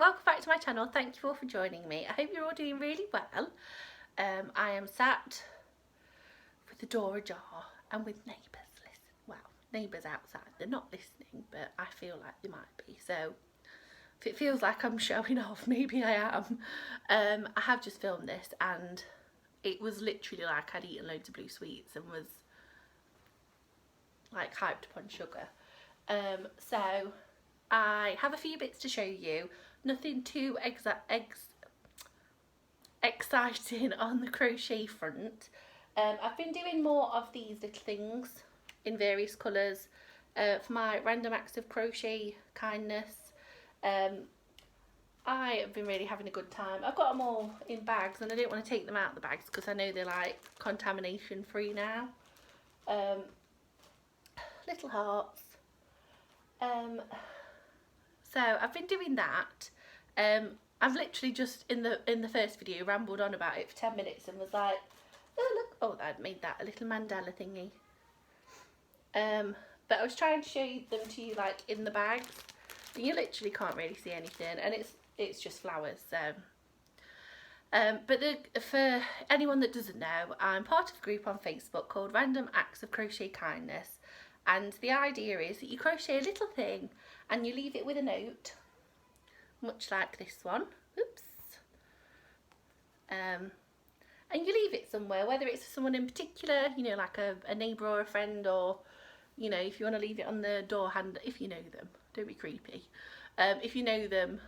welcome back to my channel. Thank you all for joining me. I hope you're all doing really well. I am sat with the door ajar and with neighbours neighbours outside. They're not listening, but I feel like they might be. So if it feels like I'm showing off, maybe I am. I have just filmed this and it was literally like I'd eaten loads of blue sweets and was like hyped upon sugar. So I have a few bits to show you. Nothing too exciting on the crochet front. I've been doing more of these little things in various colours for my random acts of crochet kindness. I have been really having a good time. I've got them all in bags and I don't want to take them out of the bags because I know they're like contamination free now. Little hearts. So I've been doing that. I've literally just in the first video rambled on about it for 10 minutes and was like, oh look, oh I'd made that a little mandala thingy. But I was trying to show them to you like in the bags. You literally can't really see anything, and it's just flowers. So, but for anyone that doesn't know, I'm part of a group on Facebook called Random Acts of Crochet Kindness, and the idea is that you crochet a little thing and you leave it with a note, much like this one. Oops. And you leave it somewhere, whether it's for someone in particular, you know, like a neighbour or a friend, or you know, if you want to leave it on the door handle, if you know them, don't be creepy. If you know them,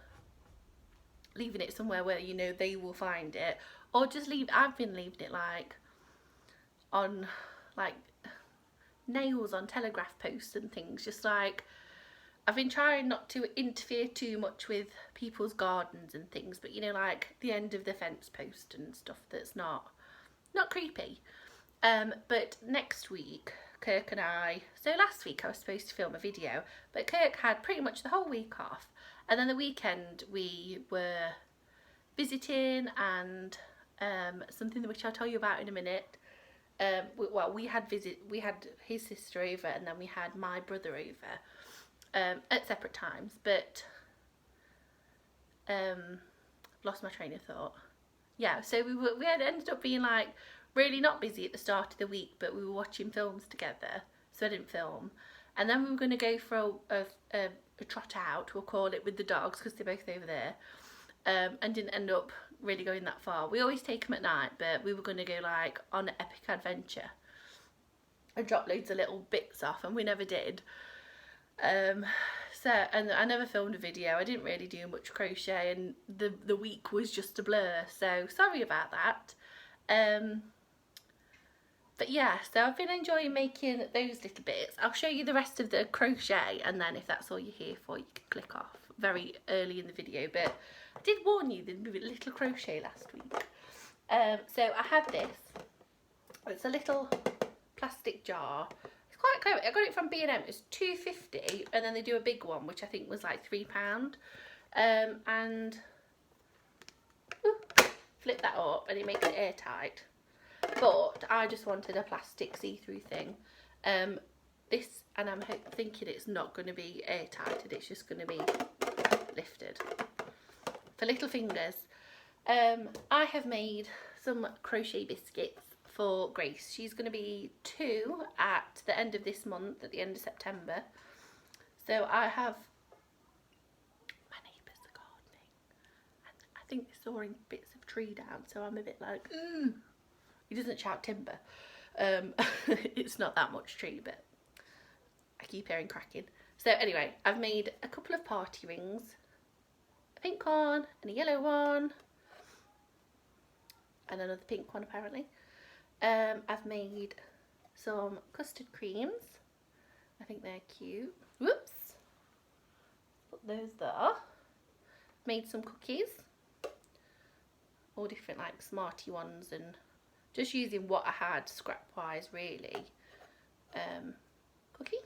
leaving it somewhere where you know they will find it, or just I've been leaving it like on like nails on telegraph posts and things, just like I've been trying not to interfere too much with people's gardens and things, but you know, like the end of the fence post and stuff that's not creepy. But next week, Kirk and I, so last week I was supposed to film a video, but Kirk had pretty much the whole week off, and then the weekend we were visiting and something which I'll tell you about in a minute. We had his sister over and then we had my brother over at separate times, but lost my train of thought. Yeah, so we had ended up being like really not busy at the start of the week, but we were watching films together, so I didn't film. And then we were going to go for a trot out, we'll call it, with the dogs because they're both over there, and didn't end up really going that far. We always take them at night, but we were going to go like on an epic adventure and drop loads of little bits off, and we never did. And I never filmed a video. I didn't really do much crochet, and the week was just a blur, so sorry about that. But yeah, so I've been enjoying making those little bits. I'll show you the rest of the crochet, and then if that's all you're here for, you can click off very early in the video. But I did warn you there'd be a little crochet last week. So I had this. It's a little plastic jar. It's quite clever. I got it from B&M. It's £2.50, and then they do a big one, which I think was like £3. And flip that up, and it makes it airtight. But I just wanted a plastic see-through thing. This, and I'm thinking it's not going to be airtight, and it's just going to be lifted for little fingers. I have made some crochet biscuits for Grace. She's going to be 2 at the end of this month, at the end of September. So I have, my neighbours are gardening, and I think they're sawing bits of tree down, so I'm a bit like, ooh. He doesn't shout timber. It's not that much tree, but I keep hearing cracking. So anyway, I've made a couple of party rings, a pink one and a yellow one, and another pink one apparently. I've made some custard creams. I think they're cute. Whoops. Put those there. Made some cookies. All different like Smarty ones, and just using what I had scrap wise really. Cookie.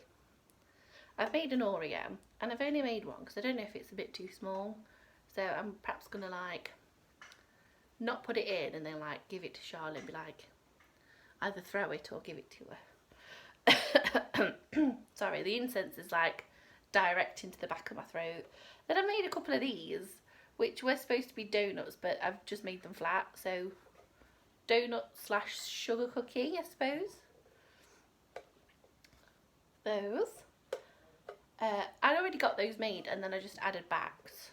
I've made an Oreo, and I've only made one because I don't know if it's a bit too small, so I'm perhaps gonna like not put it in and then like give it to Charlotte and be like, either throw it or give it to her. Sorry, the incense is like direct into the back of my throat. Then I made a couple of these, which were supposed to be donuts, but I've just made them flat. So donut / sugar cookie, I suppose. Those. I'd already got those made, and then I just added backs,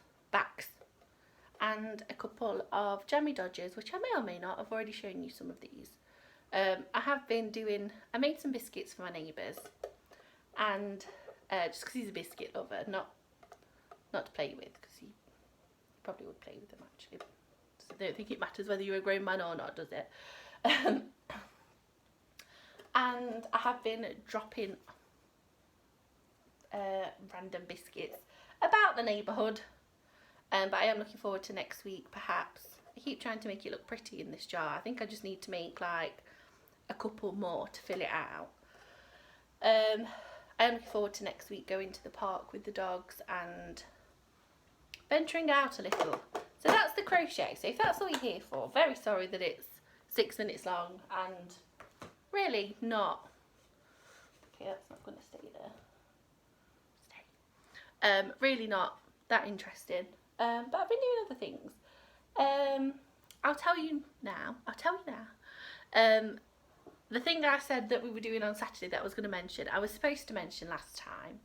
and a couple of jammy dodgers, which I may or may not. I've already shown you some of these. I made some biscuits for my neighbours, and just because he's a biscuit lover, not to play with, because he probably would play with them actually. So I don't think it matters whether you're a grown man or not, does it? And I have been dropping random biscuits about the neighbourhood, but I am looking forward to next week, perhaps. I keep trying to make it look pretty in this jar. I think I just need to make like a couple more to fill it out. I am looking forward to next week going to the park with the dogs and venturing out a little. So that's the crochet. So if that's all you're here for, very sorry that it's 6 minutes long and really not. Okay, that's not going to stay there. Really not that interesting. But I've been doing other things. I'll tell you now. The thing I said that we were doing on Saturday that I was going to mention, I was supposed to mention last time.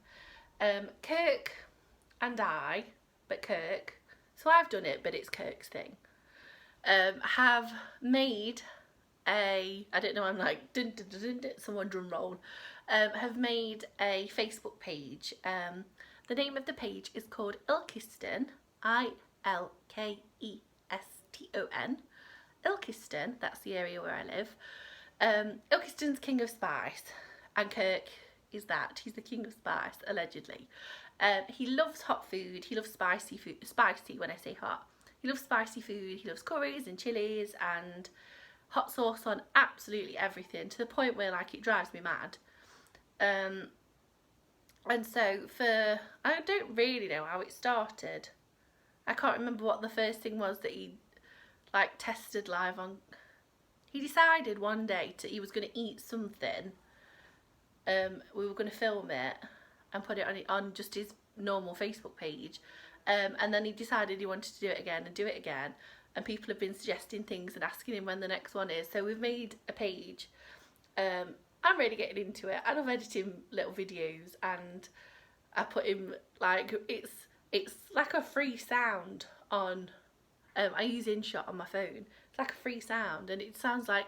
Kirk and I, but Kirk, so I've done it, but it's Kirk's thing, have made I don't know, I'm like, dun, dun, dun, dun, dun, someone drum roll, have made a Facebook page. The name of the page is called Ilkeston, Ilkeston. Ilkeston, that's the area where I live. Ilkeston's King of Spice, and Kirk is that. He's the King of Spice, allegedly. He loves hot food. He loves spicy food. Spicy when I say hot. He loves spicy food. He loves curries and chilies and hot sauce on absolutely everything, to the point where like it drives me mad. And so I don't really know how it started. I can't remember what the first thing was that he like tested live on. He decided one day he was going to eat something. We were going to film it and put it on just his normal Facebook page. And then he decided he wanted to do it again. And people have been suggesting things and asking him when the next one is. So we've made a page. I'm really getting into it. I love editing little videos, and I put him like, it's like a free sound on, I use InShot on my phone. It's like a free sound, and it sounds like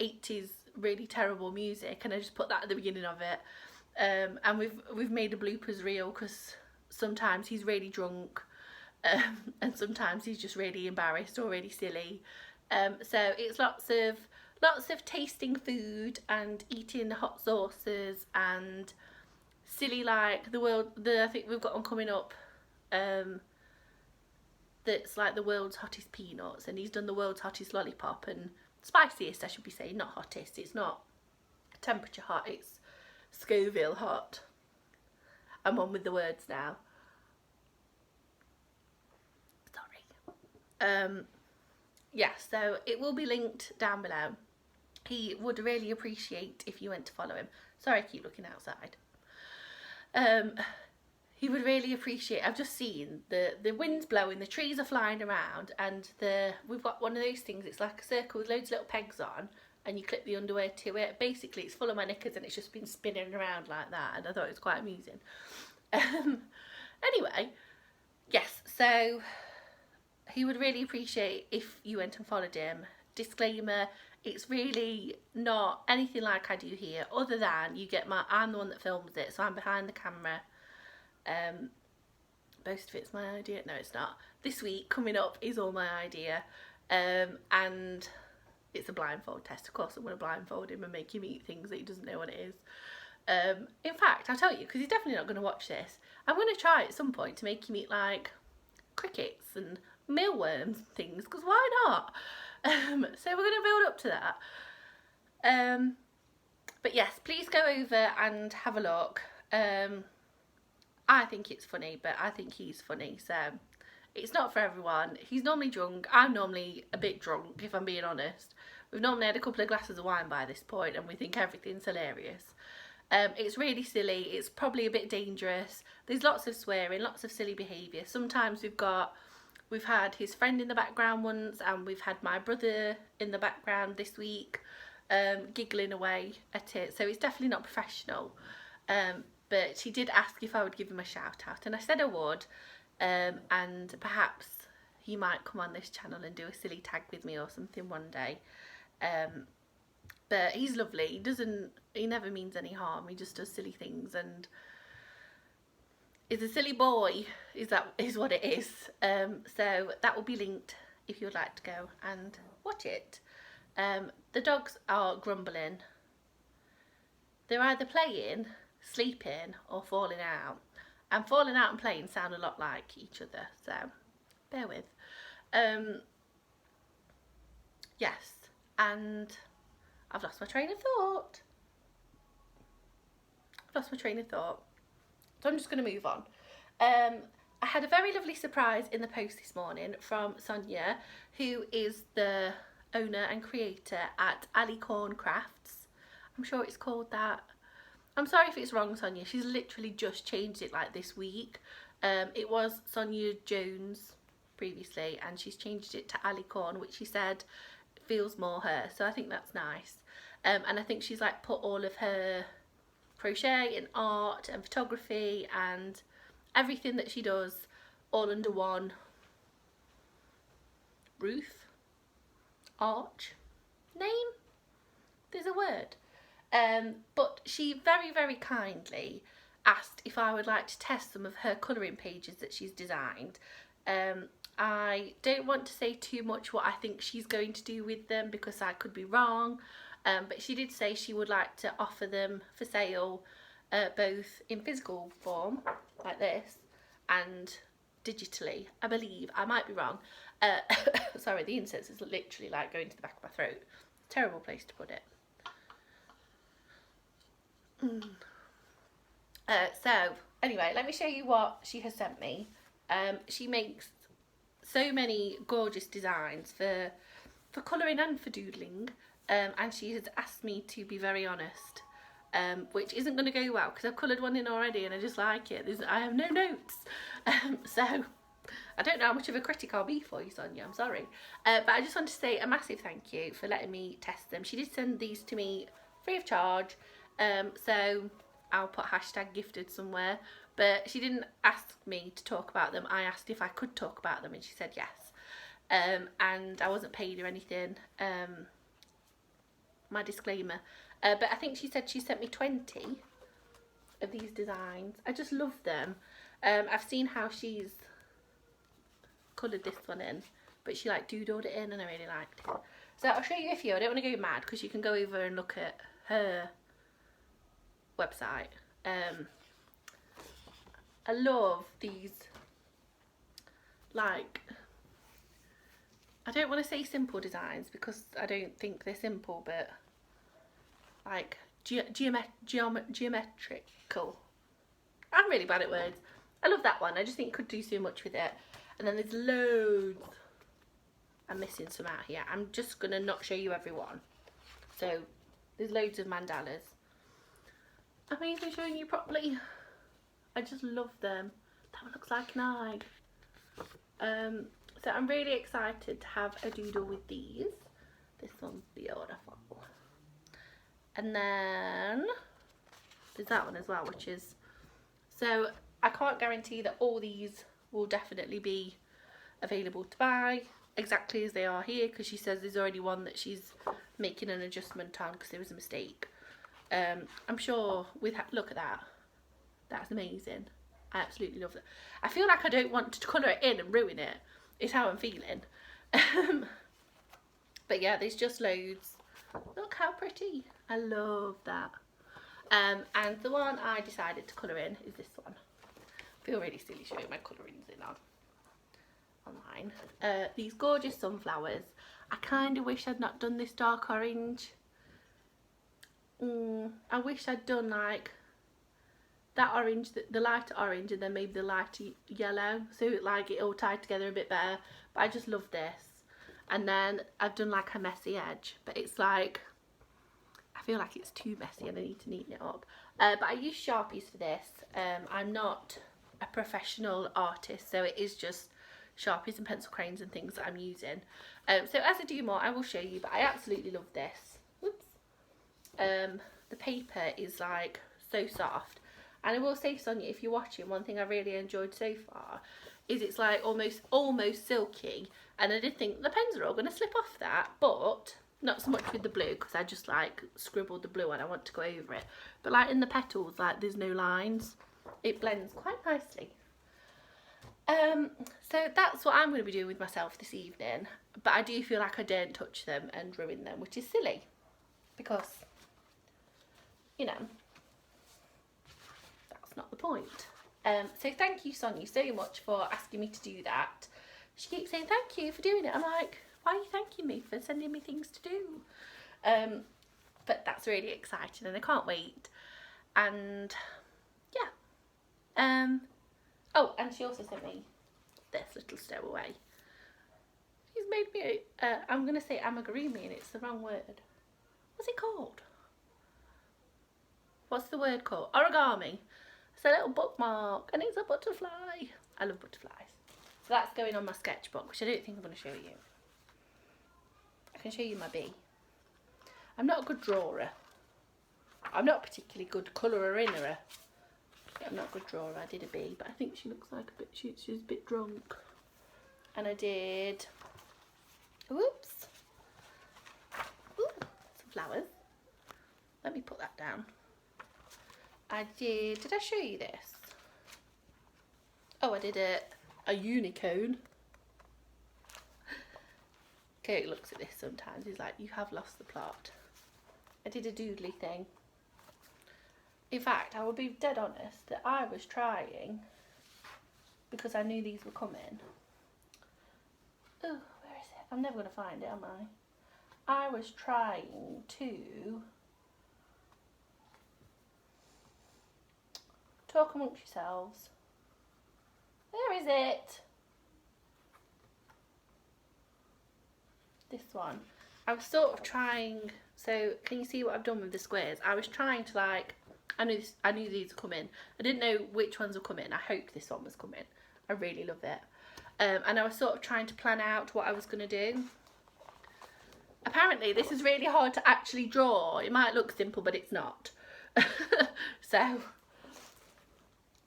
80s really terrible music, and I just put that at the beginning of it. And we've made a bloopers reel, because sometimes he's really drunk, and sometimes he's just really embarrassed or really silly. So it's lots of tasting food and eating hot sauces and silly, like I think we've got one coming up that's like the world's hottest peanuts, and he's done the world's hottest lollipop, and spiciest I should be saying, not hottest. It's not temperature hot, it's Scoville hot. I'm on with the words now. Sorry. Yeah, so it will be linked down below. He would really appreciate if you went to follow him. Sorry, I keep looking outside. He would really appreciate. I've just seen the wind's blowing, the trees are flying around, and we've got one of those things. It's like a circle with loads of little pegs on, and you clip the underwear to it. Basically, it's full of my knickers, and it's just been spinning around like that, and I thought it was quite amusing. Anyway, yes. So he would really appreciate if you went and followed him. Disclaimer: it's really not anything like I do here, other than I'm the one that films it, so I'm behind the camera. Most of it's my idea. No, it's not. This week coming up is all my idea, and it's a blindfold test. Of course I'm going to blindfold him and make him eat things that he doesn't know what it is. In fact, I'll tell you, because he's definitely not going to watch this, I'm going to try at some point to make him eat like crickets and mealworms and things, because why not? So we're going to build up to that. But yes, please go over and have a look. I think it's funny, but I think he's funny, so it's not for everyone. He's normally drunk. I'm normally a bit drunk, if I'm being honest. We've normally had a couple of glasses of wine by this point, and we think everything's hilarious. It's really silly. It's probably a bit dangerous. There's lots of swearing, lots of silly behaviour. Sometimes we've got we've had his friend in the background once, and we've had my brother in the background this week, giggling away at it. So it's definitely not professional. But he did ask if I would give him a shout out, and I said I would. And perhaps he might come on this channel and do a silly tag with me or something one day. But he's lovely. He never means any harm. He just does silly things and is a silly boy, is what it is. So that will be linked if you would like to go and watch it. The dogs are grumbling. They're either playing, sleeping, or falling out. And falling out and playing sound a lot like each other, so bear with. Yes, and I've lost my train of thought. So I'm just going to move on. I had a very lovely surprise in the post this morning from Sonia, who is the owner and creator at Alicorn Crafts. I'm sure it's called that. I'm sorry if it's wrong, Sonia. She's literally just changed it like this week. It was Sonia Jones previously, and she's changed it to Alicorn, which she said feels more her. So I think that's nice. And I think she's like put all of her crochet and art and photography and everything that she does all under one roof, arch, name. There's a word. But she very, very kindly asked if I would like to test some of her colouring pages that she's designed. I don't want to say too much what I think she's going to do with them because I could be wrong, but she did say she would like to offer them for sale, both in physical form like this and digitally, I believe. I might be wrong. Sorry, the incense is literally like going to the back of my throat. Terrible place to put it. So anyway, let me show you what she has sent me. She makes so many gorgeous designs for colouring and for doodling, and she has asked me to be very honest, which isn't going to go well because I've coloured one in already and I just like it. I have no notes, so I don't know how much of a critic I'll be for you, Sonia, I'm sorry. But I just want to say a massive thank you for letting me test them. She did send these to me free of charge, so I'll put #gifted somewhere, but she didn't ask me to talk about them. I asked if I could talk about them and she said yes, and I wasn't paid or anything, my disclaimer, but I think she said she sent me 20 of these designs. I just love them. I've seen how she's coloured this one in, but she like doodled it in and I really liked it. So I'll show you a few. I don't want to go mad because you can go over and look at her website. I love these, like, I don't want to say simple designs because I don't think they're simple, but like geometrical. I'm really bad at words. I love that one. I just think you could do so much with it. And then there's loads. I'm missing some out here. I'm just going to not show you every one. So there's loads of mandalas. I'm even showing you properly. I just love them. That one looks like an eye. So I'm really excited to have a doodle with these. This one's beautiful. And then there's that one as well, which is, so I can't guarantee that all these will definitely be available to buy exactly as they are here, because she says there's already one that she's making an adjustment on because there was a mistake. I'm sure look at that. That's amazing. I absolutely love it. I feel like I don't want to colour it in and ruin it. It's how I'm feeling. But yeah, there's just loads. Look how pretty. I love that. And the one I decided to colour in is this one. I feel really silly showing my colourings in online. These gorgeous sunflowers. I kind of wish I'd not done this dark orange. I wish I'd done like that orange, the lighter orange, and then maybe the lighter yellow, so like it all tied together a bit better. But I just love this. And then I've done like a messy edge, but it's like, I feel like it's too messy and I need to neaten it up. But I use Sharpies for this. I'm not a professional artist, so it is just Sharpies and pencil crayons and things that I'm using. So as I do more, I will show you, but I absolutely love this. Whoops. The paper is like so soft. And I will say, Sonia, if you're watching, one thing I really enjoyed so far is it's like almost silky. And I did think the pens are all going to slip off that, but not so much with the blue, because I just like scribbled the blue and I want to go over it. But like in the petals, like there's no lines. It blends quite nicely. So that's what I'm going to be doing with myself this evening. But I do feel like I daren't touch them and ruin them, which is silly. Because, you know, that's not the point. So thank you, Sonia, so much for asking me to do that. She keeps saying thank you for doing it. I'm like, why are you thanking me for sending me things to do? But that's really exciting and I can't wait. And yeah. Oh, and she also sent me this little stowaway. She's made me, I'm going to say amigurumi and it's the wrong word. What's it called? What's the word called? Origami. It's a little bookmark and it's a butterfly. I love butterflies. So that's going on my sketchbook, which I don't think I'm going to show you. I can show you my bee. I'm not a good drawer. I'm not a particularly good colourer in her. I'm not a good drawer. I did a bee, but I think she looks like a bit, she's a bit drunk. And I did, whoops, ooh, some flowers. Let me put that down. I did I show you this? Oh, I did a unicorn. Kurt looks at this sometimes, he's like, you have lost the plot. I did a doodly thing. In fact, I will be dead honest that I was trying, because I knew these were coming. Oh, where is it? I'm never going to find it, am I? I was trying to talk amongst yourselves. Where is it? This one. I was sort of trying, so can you see what I've done with the squares? I was trying to like, I knew these were coming. I didn't know which ones were coming. I hoped this one was coming. I really love it. And I was sort of trying to plan out what I was going to do. Apparently this is really hard to actually draw. It might look simple, but it's not. So,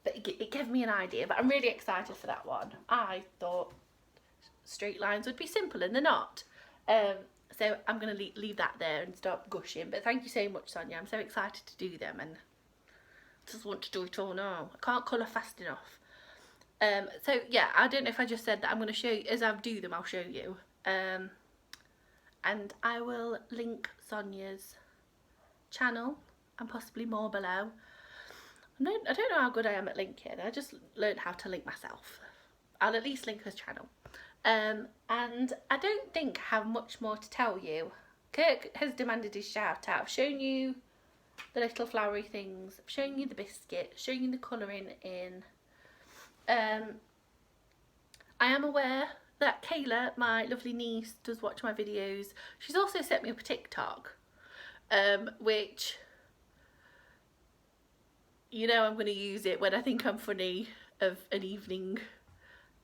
but it gave me an idea. But I'm really excited for that one. I thought straight lines would be simple and they're not. So I'm going to leave that there and stop gushing. But thank you so much, Sonia. I'm so excited to do them and just want to do it all now. I can't colour fast enough. So yeah, I don't know if I just said that I'm going to show you, as I do them, I'll show you. And I will link Sonia's channel and possibly more below. I don't know how good I am at linking. I just learned how to link myself. I'll at least link her channel. And I don't think I have much more to tell you. Kirk has demanded his shout out. I've shown you the little flowery things. I've shown you the biscuit. Shown you the colouring in. I am aware that Kayla, my lovely niece, does watch my videos. She's also sent me up a TikTok, which, you know, I'm going to use it when I think I'm funny of an evening.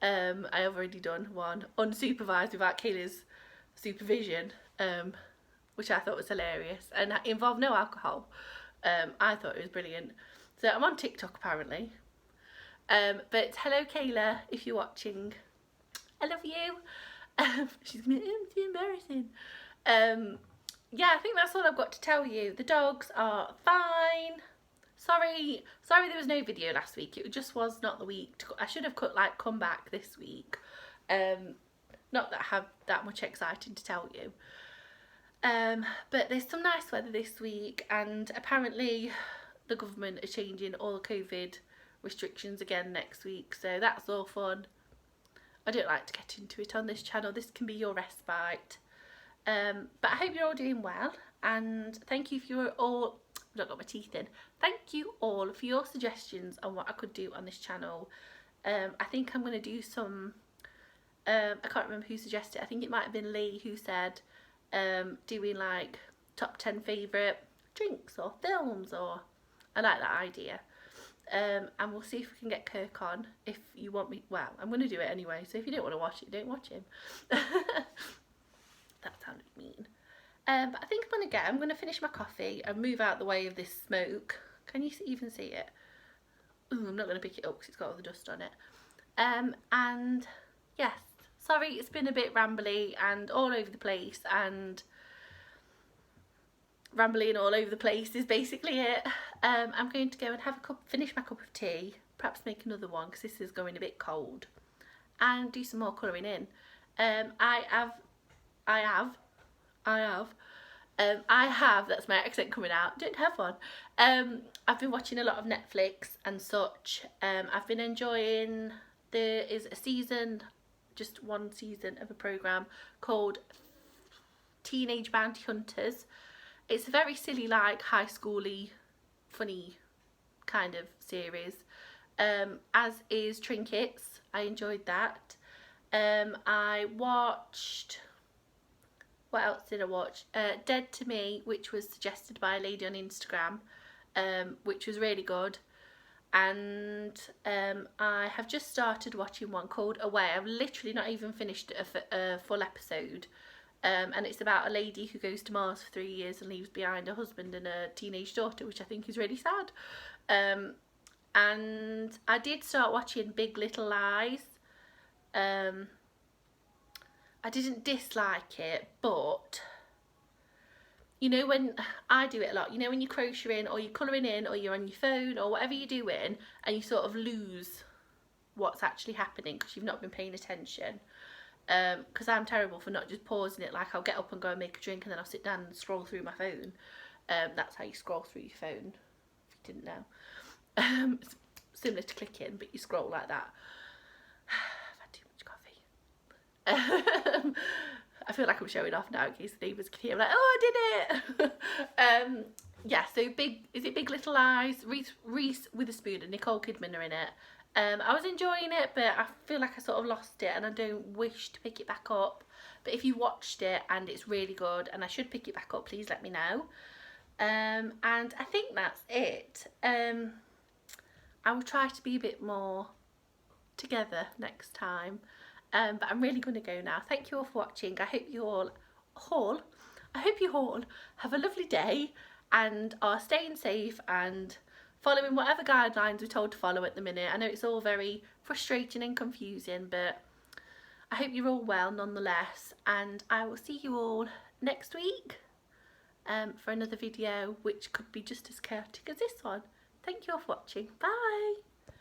I have already done one unsupervised without Kayla's supervision, which I thought was hilarious and involved no alcohol. I thought it was brilliant. So I'm on TikTok apparently. But hello Kayla, if you're watching, I love you. She's gonna be, it's embarrassing. Yeah, I think that's all I've got to tell you. The dogs are fine. Sorry there was no video last week. It just was not the week. I should have come back this week. Not that I have that much exciting to tell you. But there's some nice weather this week and apparently the government are changing all the COVID restrictions again next week. So that's all fun. I don't like to get into it on this channel. This can be your respite. But I hope you're all doing well. And thank you if you're all... I've not got my teeth in. Thank you all for your suggestions on what I could do on this channel. I think I'm going to do some, I can't remember who suggested it. I think it might have been Lee who said doing like top 10 favourite drinks or films, or I like that idea. and we'll see if we can get Kirk on. If you want me, well, I'm going to do it anyway, so if you don't want to watch it, don't watch him. That sounded mean. But I think I'm going to finish my coffee and move out the way of this smoke. Can you even see it? Ooh, I'm not going to pick it up because it's got all the dust on it. And yes, sorry it's been a bit rambly and all over the place, and rambling all over the place is basically it. I'm going to go and finish my cup of tea, perhaps make another one because this is going a bit cold, and do some more colouring in. I have, that's my accent coming out, don't have one. I've been watching a lot of Netflix and such. I've been enjoying, there is a season, just one season of a programme called Teenage Bounty Hunters. It's a very silly, like high schooly, funny kind of series, as is Trinkets. I enjoyed that. I watched, what else did I watch? Dead to Me, which was suggested by a lady on Instagram, which was really good. And I have just started watching one called Away. I've literally not even finished a full episode. And it's about a lady who goes to Mars for 3 years and leaves behind a husband and a teenage daughter, which I think is really sad. And I did start watching Big Little Lies. I didn't dislike it, but you know, when I do it a lot, you know, when you're crocheting or you're colouring in or you're on your phone or whatever you're doing and you sort of lose what's actually happening because you've not been paying attention. Because I'm terrible for not just pausing it. Like, I'll get up and go and make a drink and then I'll sit down and scroll through my phone. That's how you scroll through your phone, if you didn't know. It's similar to clicking, but you scroll like that. I've had too much coffee. I feel like I'm showing off now in case the neighbours can hear. I'm like, oh, I did it. Yeah, so is it Big Little Lies? Reese Witherspoon and Nicole Kidman are in it. I was enjoying it, but I feel like I sort of lost it and I don't wish to pick it back up. But if you watched it and it's really good and I should pick it back up, please let me know. And I think that's it. I will try to be a bit more together next time. But I'm really going to go now. Thank you all for watching. I hope you all have a lovely day and are staying safe and following whatever guidelines we're told to follow at the minute. I know it's all very frustrating and confusing, but I hope you're all well nonetheless, and I will see you all next week for another video which could be just as chaotic as this one. Thank you all for watching. Bye!